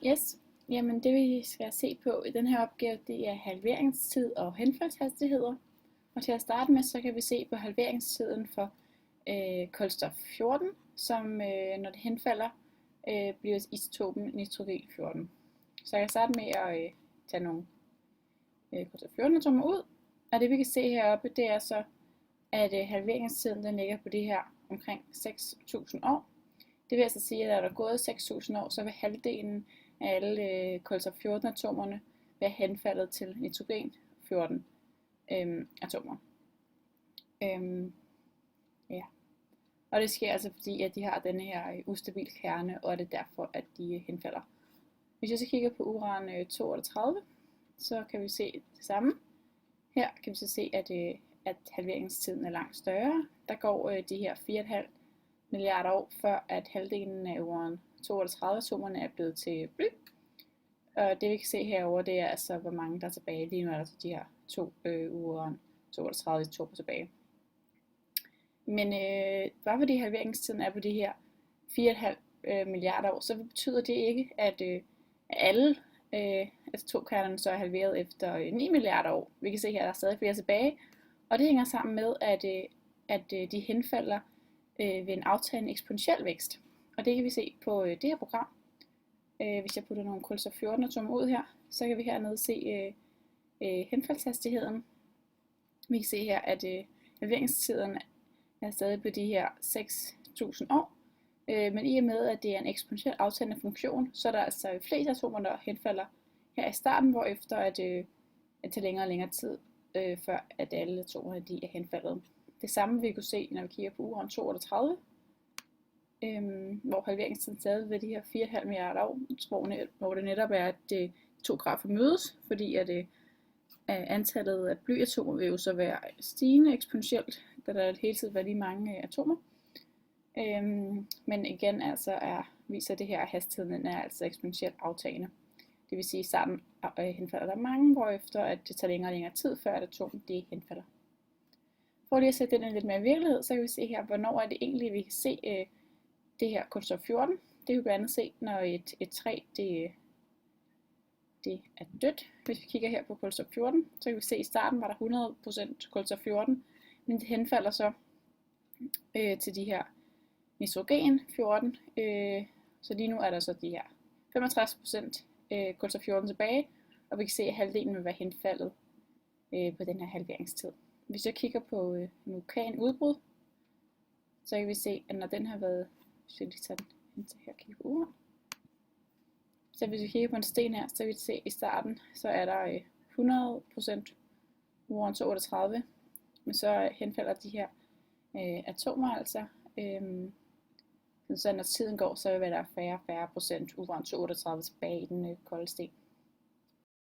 Yes, jamen det vi skal se på i den her opgave, det er halveringstid og henfaldshastigheder. Og til at starte med, så kan vi se på halveringstiden for kulstof 14, som når det henfalder, bliver isotopen nitrogen 14. Så jeg kan starte med at tage nogle kulstof 14 atomer ud, og det vi kan se heroppe, det er så, at halveringstiden den ligger på det her omkring 6.000 år. Det vil altså sige, at er der gået 6.000 år, så vil halvdelen af alle kulstof 14 atomerne være henfaldet til nitrogen 14 atomer. Ja. Og det sker altså fordi, at de har denne her ustabil kerne, og det er derfor, at de henfalder. Hvis jeg så kigger på uran 32, så kan vi se det samme. Her kan vi så se, at halveringstiden er langt større. Der går de her 4,5 milliarder år, før at halvdelen af uran 32 atomerne er blevet til bly. Og det vi kan se herover, det er altså, hvor mange der er tilbage. Lige nu er der de her uran 32 atomer tilbage. Men bare fordi halveringstiden er på de her 4,5 milliarder år, så betyder det ikke, at alle atomkernerne så er halveret efter 9 milliarder år. Vi kan se her, at der er stadig flere tilbage. Og det hænger sammen med, at de henfalder ved en aftagende eksponentiel vækst. Og det kan vi se på det her program. Hvis jeg putter nogle kulstof 14 atomer ud her, så kan vi hernede se henfaldshastigheden. Vi kan se her, at halveringstiden er stadig på de her 6.000 år. Men i og med, at det er en eksponentiel aftagende funktion, så er der altså flest atomer, der henfalder her i starten, hvorefter at det tager længere og længere tid, før at alle atomerne de er henfaldet. Det samme vi kunne se, når vi kigger på uran 32, hvor halveringstiden stadig ved de her 4,5 milliarder år, hvor det netop er, at de to grafer mødes, fordi at antallet af blyatomer vil jo så være stigende eksponentielt, da der hele tiden var lige mange atomer. Men igen altså viser det her, at hastigheden er altså eksponentielt aftagende. Det vil sige, at i starten henfalder der mange, hvorefter at det tager længere og længere tid, før et atom det henfalder. For lige at sætte den lidt mere i virkelighed, så kan vi se her, hvornår er det egentlig, vi kan se det her kulstof 14. Det kan vi blandt andet se, når et træ det er dødt. Hvis vi kigger her på kulstof 14, så kan vi se, at i starten var der 100% kulstof 14, men det henfalder så til de her nitrogen 14. Så lige nu er der så de her 65% kulstof 14 tilbage, og vi kan se, at halvdelen vil være henfaldet på den her halveringstid. Hvis jeg kigger på en vulkanudbrud, så kan vi se, at når den har været, hvis jeg lige tager den her kigger på uran, så hvis vi kigger på en sten her, så kan vi se, at i starten, så er der 100% uran 32, men så henfalder de her atomer altså, så når tiden går, så vil der færre procent uran 32 tilbage i den kolde sten.